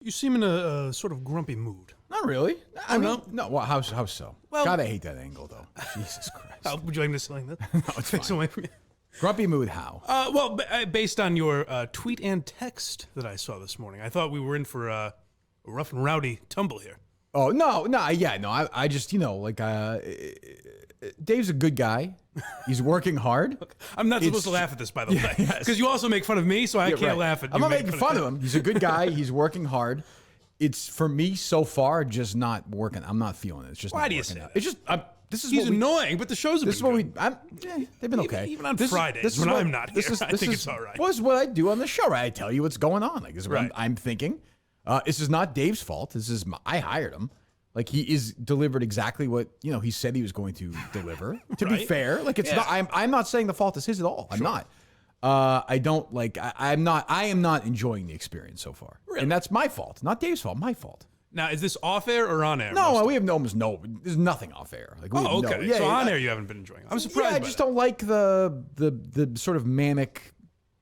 You seem in a sort of grumpy mood. Not really. I mean, no? no. Well, how so? Well- God, I hate that angle, though. Jesus Christ. Would you like me to explain that? No, it's Takes fine. away from you. Grumpy mood, how? Based on your tweet and text that I saw this morning, I thought we were in for a rough and rowdy tumble here. Oh, no. I just, Dave's a good guy. He's working hard. I'm not supposed to laugh at this, by the way, because you also make fun of me, so I can't laugh at you. I'm not making fun of him. He's a good guy. He's working hard. It's, for me, so far, just not working. I'm not feeling it. It's just Why not do you working say out. that? It's just, this is He's what we, annoying, but the shows have This is been what good. they've been okay. Even on Fridays when I'm not here, I think it's all right. Well, this is what I do on the show, right? I tell you what's going on. Like, this is what Right. I'm thinking. This is not Dave's fault. I hired him. Like, he is delivered exactly what, he said he was going to deliver. To be Right. fair, like, it's not, I'm not saying the fault is his at all. I'm not. I am not enjoying the experience so far. Really? And that's my fault. Not Dave's fault, my fault. Now, is this off air or on air? No, we have there's nothing off air. Like, we have okay. So on air you haven't been enjoying it. I'm surprised. Yeah, I just don't like the sort of manic,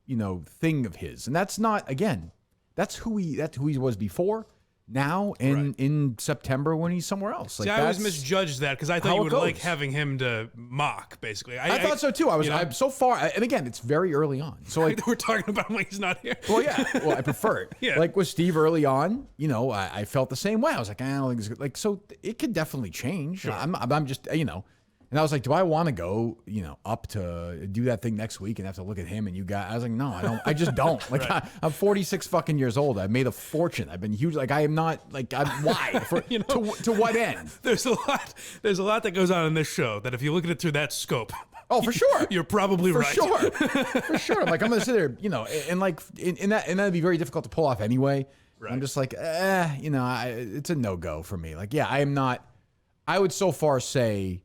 thing of his. And that's not, again, that's who he was before, now, and in September when he's somewhere else. Like, See, I always misjudged that because I thought you would like having him to mock, basically. I thought so too. I'm so far, and again, it's very early on. So like, we're talking about him like he's not here. well, yeah. Well, I prefer it. Yeah. Like with Steve early on, I felt the same way. I was like, I don't think it's good. Like, so it could definitely change. Sure. I'm just, and I was like, do I want to go, up to do that thing next week and have to look at him and you guys? I was like, no, I don't. I just don't. Like, Right. I'm 46 fucking years old. I've made a fortune. I've been huge. Like, I am not, like, why? To what end? There's a lot that goes on in this show that if you look at it through that scope, Oh, for sure. you're probably For right. sure. For sure. I'm like, I'm going to sit there, and like, and that'd be very difficult to pull off anyway. Right. I'm just like, it's a no-go for me. Like, yeah, I am not, I would so far say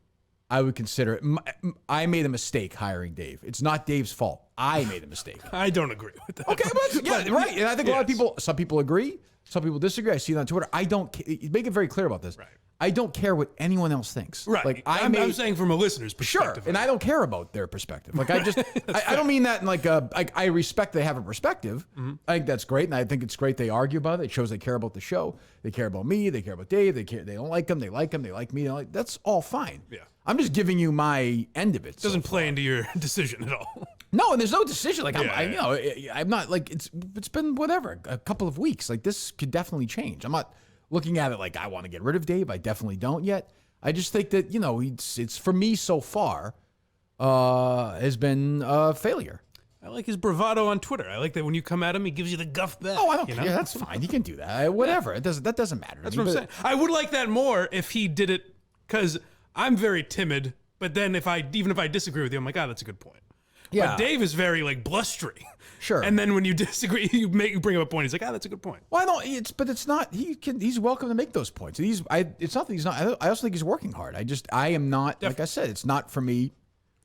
I would consider it. I made a mistake hiring Dave. It's not Dave's fault. I made a mistake. I don't agree with that. Okay, but right. And I think a lot of people, some people agree, some people disagree. I see it on Twitter. I don't make it very clear about this. Right. I don't care what anyone else thinks. Right. Like, I'm saying from a listener's perspective. Sure, and I don't care about their perspective. Like, I just, I don't mean that in like I respect they have a perspective. Mm-hmm. I think that's great, and I think it's great they argue about it. It shows they care about the show. They care about me. They care about Dave. They don't like him. They like him. They like me. That's all fine. Yeah. I'm just giving you my end of it. Doesn't play into your decision at all. No, and there's no decision. Like, Yeah, I'm not like it's been whatever, a couple of weeks. Like, this could definitely change. I'm not looking at it like I want to get rid of Dave. I definitely don't yet. I just think that it's for me so far has been a failure. I like his bravado on Twitter. I like that when you come at him, he gives you the guff back. Oh, I don't care. That's fine. He can do that. Whatever. That doesn't matter. That's what I'm saying. I would like that more if he did it, because I'm very timid. But then even if I disagree with you, I'm like, that's a good point. Yeah. But Dave is very like blustery. Sure. And then when you disagree, you bring up a point. He's like, that's a good point. Well, no, it's not. He's welcome to make those points. It's not that he's not. I also think he's working hard. I am not. Like I said, it's not for me.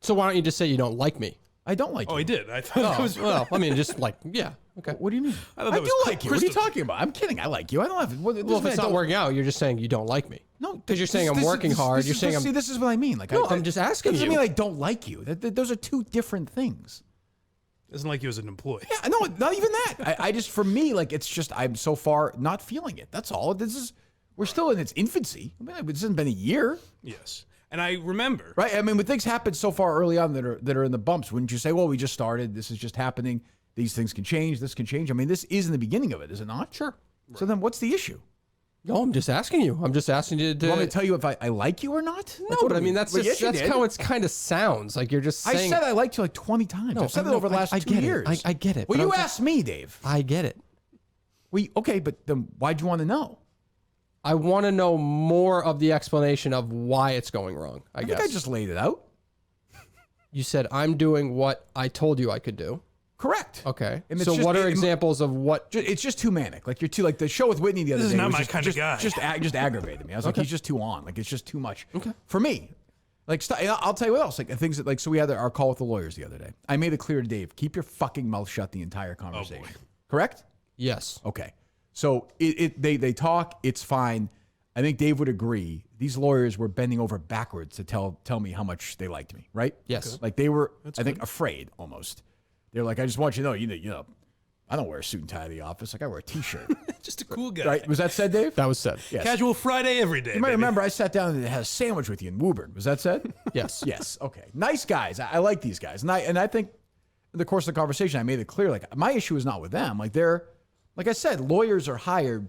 So why don't you just say you don't like me? I don't like. Oh, you. he did. I thought that was. Well, I mean, just like, yeah, okay. What do you mean? I thought that was do like you. What are you crystal- talking about? I'm kidding. I like you. I don't have. Well, if it's not working out, you're just saying you don't like me. No, because you're saying I'm working hard. You're saying I'm. See, this is what I mean. Like, No, I'm just asking doesn't you. mean I don't like you. Those are two different things. Doesn't like you as an employee. Yeah, no, not even that. I just, for me, like, it's just I'm so far not feeling it. That's all. We're still in its infancy. I mean, it hasn't been a year, Yes. And I remember. right? I mean, when things happen so far early on that are in the bumps, wouldn't you say, well, we just started. This is just happening. These things can change. This can change. I mean, this is in the beginning of it, is it not? Sure. So then, what's the issue? No, I'm just asking you. I'm just asking you to. Do you want me to tell you if I like you or not? No, but I mean that's yes, you did. how it kind of sounds. Like you're just saying. I said I liked you like 20 times. No, I've said I that over the know. last I 2 get it. years. I get it, Well, but you I'm asked me, Dave. I get it. Okay, but then why'd you want to know? I want to know more of the explanation of why it's going wrong. I guess think I just laid it out. you said I'm doing what I told you I could do. Correct. Okay. And it's So just- what are examples of what? It's just too manic. Like, you're too, like the show with Whitney the other This day. is not was my just, kind of guy. Just aggravated me. I was like, he's just too on. Like, it's just too much. Okay. For me. Like, I'll tell you what else. Like, things that, like, so we had our call with the lawyers the other day. I made it clear to Dave, keep your fucking mouth shut the entire conversation. boy. Correct? Yes. Okay. So they talk. It's fine. I think Dave would agree. These lawyers were bending over backwards to tell me how much they liked me. Right? Yes. Like, they were, I think, afraid almost. They're like, I just want you to know, I don't wear a suit and tie to the office. Like I wear a t-shirt. Just a cool guy. Right? Was that said, Dave? That was said. Yes. Casual Friday every day. You might baby. remember I sat down and had a sandwich with you in Woburn. Was that said? Yes. Yes. Okay. Nice guys. I like these guys. And I think in the course of the conversation, I made it clear, like, my issue is not with them. Like, like I said, lawyers are hired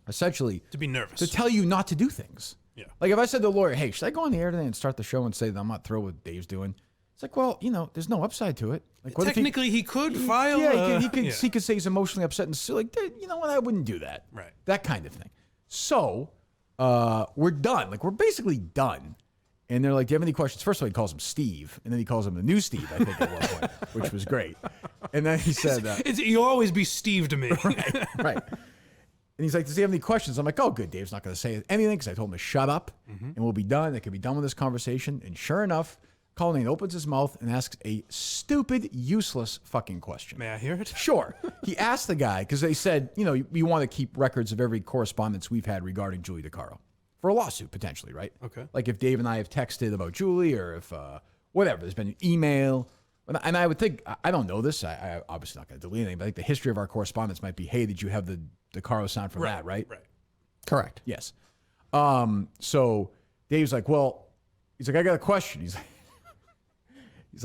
essentially To be nervous. to tell you not to do things. Yeah. Like, if I said to the lawyer, hey, should I go on the air today and start the show and say that I'm not thrilled with what Dave's doing? It's like, well, there's no upside to it. Like, what Technically, he could file. yeah, he could yeah. he could say he's emotionally upset and still like, you know what? I wouldn't do that. Right. That kind of thing. So we're done. Like, we're basically done. And they're like, do you have any questions? First of all, he calls him Steve, and then he calls him the new Steve, I think, at one point, which was great. And then he said, You'll always be Steve to me. right. And he's like, does he have any questions? I'm like, oh, good. Dave's not going to say anything because I told him to shut up and we'll be done. They can be done with this conversation. And sure enough, Colleen opens his mouth and asks a stupid, useless fucking question. May I hear it? Sure. He asked the guy, because they said, you want to keep records of every correspondence we've had regarding Julie DeCaro for a lawsuit, potentially, right? Okay. Like if Dave and I have texted about Julie or if, whatever, there's been an email. And I would think, I don't know this, I obviously not going to delete anything, but I think the history of our correspondence might be, hey, did you have the DeCaro sound from that, right? Right. Correct. Yes. So Dave's like, well, he's like, I got a question. He's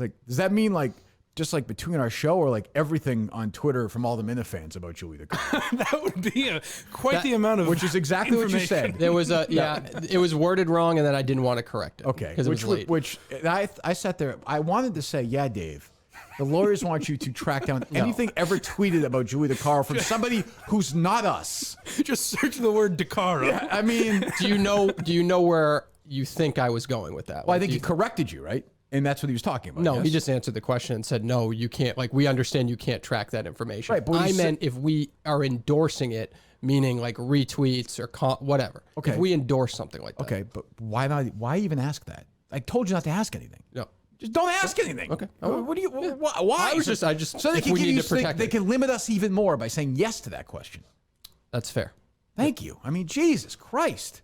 like, does that mean like just like between our show or like everything on Twitter from all the Minifans about Julie DeCaro? That would be quite the amount of Which is exactly what you information. said. There was it was worded wrong, and then I didn't want to correct it. Okay. Because it was late. Which I sat there, I wanted to say, yeah, Dave, the lawyers want you to track down anything ever tweeted about Julie DeCaro from somebody who's not us. Just search the word DeCaro. Yeah, I mean, Do you know where you think I was going with that? well, I Like, think do he you- corrected you, right? And that's what he was talking about. No, yes? he just answered the question and said, no, you can't. Like, we understand you can't track that information. Right, but I he said- meant if we are endorsing it, meaning like retweets or whatever. Okay. If we endorse something like that. Okay, but why not? Why even ask that? I told you not to ask anything. No. Just don't ask anything. Okay. What do you? Why? I just so they if can we give need you, to protect they it. can limit us even more by saying yes to that question. That's fair. Thank you. I mean, Jesus Christ.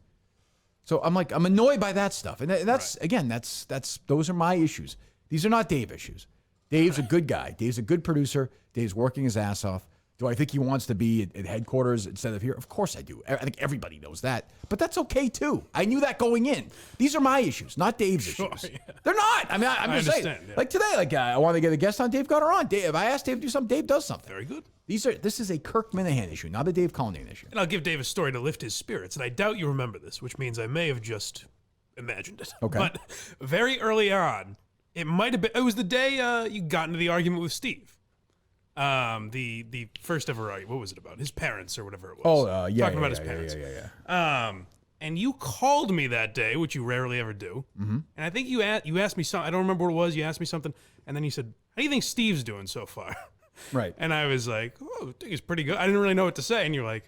So I'm like, I'm annoyed by that stuff, and that's again, that's those are my issues. These are not Dave issues. Dave's a good guy. Dave's a good producer. Dave's working his ass off. Do I think he wants to be at headquarters instead of here? Of course I do. I think everybody knows that. But that's okay, too. I knew that going in. These are my issues, not Dave's issues. Yeah. They're not. I mean, I'm just saying. understand, yeah. Like today, like I want to get a guest on. Dave got her on. Dave, if I asked Dave to do something, Dave does something. Very good. This is a Kirk Minihane issue, not a Dave Colleen issue. And I'll give Dave a story to lift his spirits. And I doubt you remember this, which means I may have just imagined it. Okay. But very early on, it might have been, it was the day you got into the argument with Steve. The first ever argument. What was it about? His parents or whatever it was. Oh, yeah. Talking about his parents. Yeah. And you called me that day, which you rarely ever do. Mm-hmm. And I think you asked me something. I don't remember what it was. You asked me something, and then you said, "How do you think Steve's doing so far?" Right. And I was like, "Oh, I think he's pretty good." I didn't really know what to say, and you're like,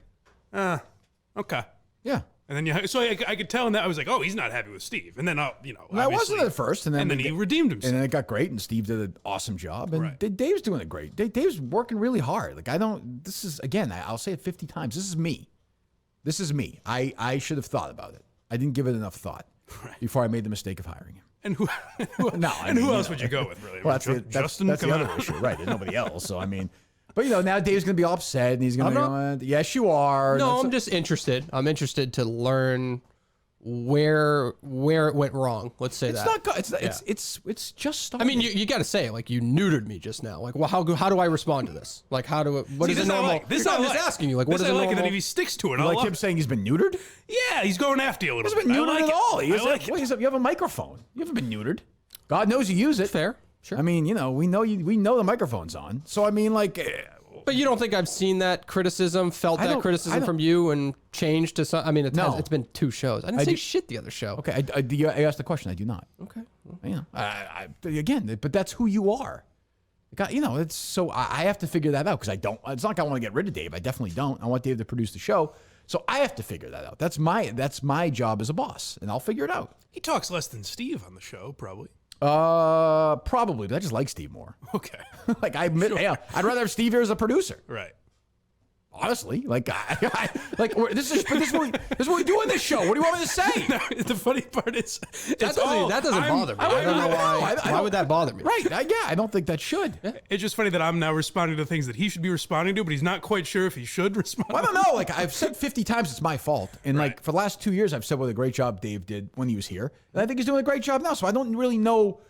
okay." Yeah. And then so I could tell in that I was like, "Oh, he's not happy with Steve." And then And I obviously- wasn't at first, and then he redeemed himself. And then it got great, and Steve did an awesome job, and Right. Dave's doing it great. Dave's working really hard. Like this is again, I'll say it 50 times. This is me. This is me. I should have thought about it. I didn't give it enough thought before I made the mistake of hiring him. And who else would you go with, really? Well, I mean, Justin, that's come the on. other issue, right? There's nobody else. So I mean, but now Dave's gonna be all upset, and he's gonna I'm go, yes, you are. No, That's I'm just interested. I'm interested to learn where it went wrong. Let's say It's that. not good. It's just I started. mean, you got to say it. Like, you neutered me just now. Like, well, how do I respond to this? Like, what See, is this the I normal? like. This No, I I'm just like. asking you. Like, what this is I the like, normal? and then if he sticks to it, You I like love him it. saying he's been neutered? Yeah, he's going after you a little He hasn't bit. been I neutered like at it. all. I like it. You have a microphone. You haven't been neutered. God knows you use it. Fair, sure. I mean, we know the microphone's on. So I mean, like, But you don't think I've seen that criticism, felt I that don't- criticism from you, and changed to some? I mean, No. it's been 2 shows. I didn't say shit the other show. okay, I asked the question. I do not. Okay. Again, but that's who you are. It's so I have to figure that out because I don't. It's not like I want to get rid of Dave. I definitely don't. I want Dave to produce the show, so I have to figure that out. That's my job as a boss, and I'll figure it out. He talks less than Steve on the show, probably. Probably, but I just like Steve more. Okay. Like I admit, yeah, I'd rather have Steve here as a producer. Right. Honestly, like, this is what we do in this show. What do you want me to say? No, the funny part is That doesn't bother me. I don't know why. Why would that bother me? Right? I don't think that should. It's just funny that I'm now responding to things that he should be responding to, but he's not quite sure if he should respond. Well, I don't know. Like I've said 50 times, it's my fault. And like for the last 2 years, I've said what a great job Dave did when he was here, and I think he's doing a great job now. So I don't really know.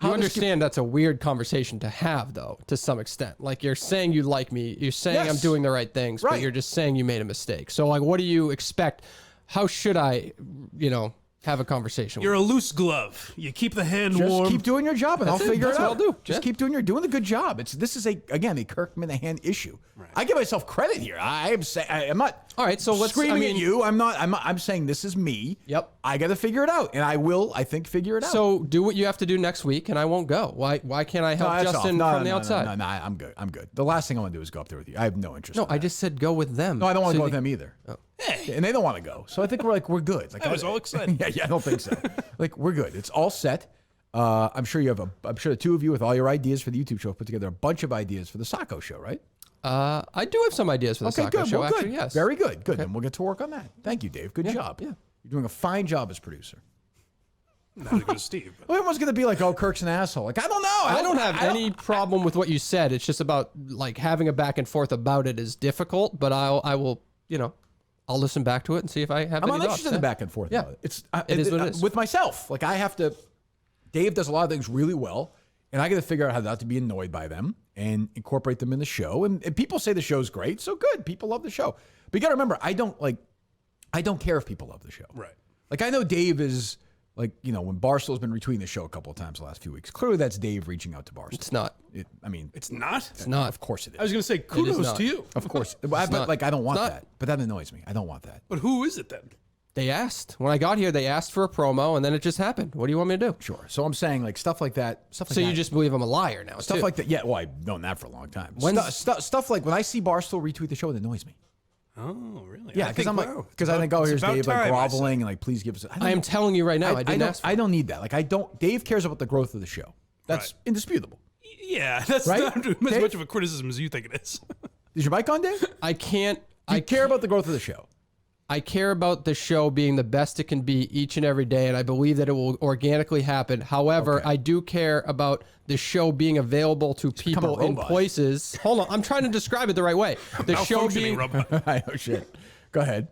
You understand that's a weird conversation to have, though, to some extent. Like, you're saying you like me. You're saying I'm doing the right things, but you're just saying you made a mistake. So, like, what do you expect? How should I, have a conversation You're a loose glove. You keep the hand Just warm. keep doing your job, and I'll figure it That's out. what I'll do. Just keep doing a good job. This is a Kirk Minihane issue. Right. I give myself credit here. I'm not. All right, so let's screaming at you. I'm saying this is me. Yep. I got to figure it out, and I will. I think figure it out. So do what you have to do next week, and I won't go. Why can't I help Justin from the outside? No, I'm good. I'm good. The last thing I want to do is go up there with you. I have no interest. No, in that. I just said go with them. No, I don't want to go with them either. Oh. And they don't want to go. So I think we're good. Like I was all excited. Yeah, I don't think so. Like we're good. It's all set. I'm sure the two of you with all your ideas for the YouTube show put together a bunch of ideas for the Sacco show, right? I do have some ideas for the Sacco show. Well, actually, good. yes. Very good. Good. Then we'll get to work on that. Thank you, Dave. Good job. Yeah. You're doing a fine job as producer. Not as good as Steve. Well, everyone's going to be like, oh, Kirk's an asshole. Like, I don't know. I don't have any problem with what you said. It's just about like having a back and forth about it is difficult, but I will, I'll listen back to it and see if I have I'm any not interested in the back and forth. Yeah. About it. It is what it is. With myself. Like, I have to. Dave does a lot of things really well, and I got to figure out how not to be annoyed by them and incorporate them in the show. And people say the show's great, so good. People love the show. But you got to remember, I don't care if people love the show. Right. Like, I know Dave is. Like, when Barstool's been retweeting the show a couple of times the last few weeks. Clearly, that's Dave reaching out to Barstool. It's not. It's not? It's not. Of course it is. I was going to say, kudos to you. Of course. But I don't want not. that. But that annoys me. I don't want that. But who is it then? They asked. When I got here, they asked for a promo, and then it just happened. What do you want me to do? Sure. So I'm saying, like, stuff like that. So you just believe I'm a liar now, Stuff too. like that. Yeah, well, I've known that for a long time. When's- Stuff like when I see Barstool retweet the show, it annoys me. Oh, really? Yeah, because I'm like, because I think, oh, here's Dave like groveling and like, please give us. I am telling you right now, I didn't ask for it. I don't need that. Like, I don't. Dave cares about the growth of the show. That's indisputable. Yeah, that's Right? not as much of a criticism as you think it is. Is your mic on, Dave? I can't. I care about the growth of the show. I care about the show being the best it can be each and every day, and I believe that it will organically happen. However, I do care about the show being available to people in places. Hold on, I'm trying to describe it the right way. The show being. I know shit. Go ahead.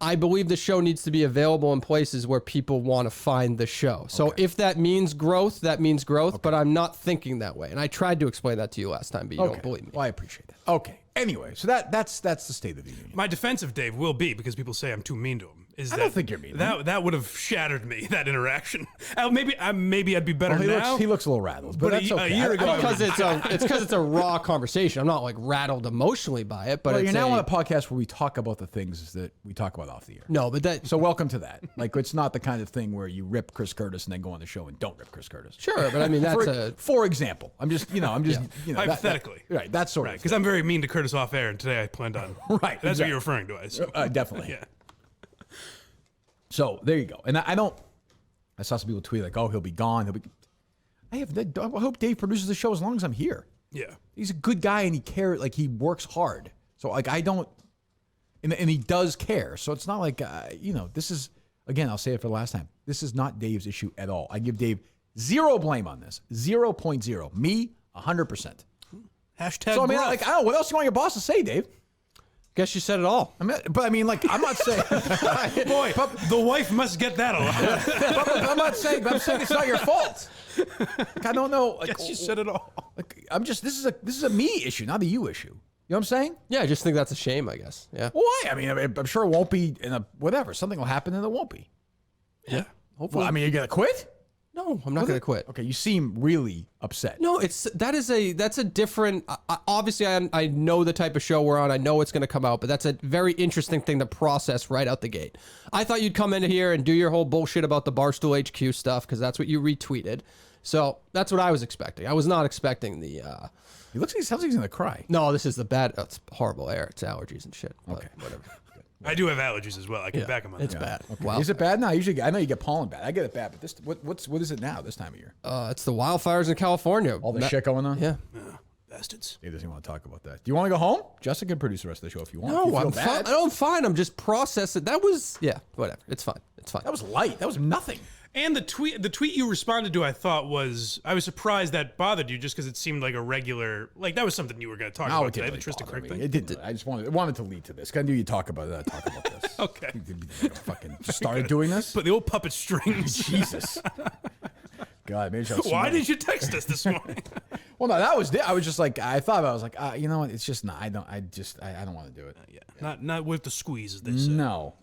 I believe the show needs to be available in places where people want to find the show. So if that means growth, that means growth, but I'm not thinking that way. And I tried to explain that to you last time, but you don't believe me. Well, I appreciate that. Okay. Anyway, so that's the state of the union. My defense of Dave will be, because people say I'm too mean to him, is I don't think you're mean. That would have shattered me, that interaction. Maybe I'd be better now. He looks a little rattled, but that's okay. A year ago, Because it's a raw conversation. I'm not like rattled emotionally by it, but Well, it's you're now on a podcast where we talk about the things that we talk about off the air. No, but that So welcome to that. Like, it's not the kind of thing where you rip Chris Curtis and then go on the show and don't rip Chris Curtis. sure, but I mean that's for example. I'm just Hypothetically. right. That sort of because I'm very mean to Curtis off air, and today I planned on. Right, That's exactly. what you're referring to, I assume. definitely. Yeah. So there you go. And I saw some people tweet like, "Oh, he'll be gone. I hope Dave produces the show as long as I'm here. Yeah. He's a good guy and he cares. Like, he works hard. So like, I don't, and he does care. So it's not like this is, again, I'll say it for the last time. This is not Dave's issue at all. I give Dave zero blame on this. 0.0. Me, 100%. Hashtag. So I mean, gruff. like, I don't know what else you want your boss to say, Dave. guess you said it all. I'm not saying. Boy, the wife must get that a lot. I'm saying it's not your fault. Like, I don't know. Like, Guess you said it all. Like, this is a me issue, not a you issue. You know what I'm saying? Yeah, I just think that's a shame, I guess. Yeah. Why? I mean, I'm sure it won't be in a whatever. Something will happen and it won't be. Yeah. Hopefully. Well, I mean, you're gonna quit? No, I'm not going to quit. Okay, you seem really upset. No, that's a different. Obviously, I know the type of show we're on. I know it's going to come out, but that's a very interesting thing to process right out the gate. I thought you'd come in here and do your whole bullshit about the Barstool HQ stuff because that's what you retweeted. So that's what I was expecting. I was not expecting the. He sounds like he's gonna cry. No, this is the bad. It's horrible air. It's allergies and shit. Okay, whatever. I do have allergies as well. I can back them on It's that. bad. Okay. Wow. Is it bad now? I know you get pollen bad. I get it bad, but this what is it now this time of year? It's the wildfires in California. All this shit going on? Yeah. Bastards. He doesn't want to talk about that. Do you want to go home? Jessica can produce the rest of the show if you want. If you No, feel I'm fine. bad. I'm fine. I'm just processing. That was whatever. It's fine. It's fine. That was light. That was nothing. And the tweet you responded to, I thought I was surprised that bothered you just because it seemed like a regular, like that was something you were going to talk No, about it today. didn't The Tristan bother Kirk me. thing. It didn't. I just wanted to lead to this. I knew you'd talk about that. Talk about this. Okay. You fucking started doing this. But the old puppet strings. Jesus. God, maybe I was Why did you text us this morning? Well, no, that was. I was just like, I was like, you know what? It's just not. I don't want to do it. Yeah. Not with the squeeze, as they say. No.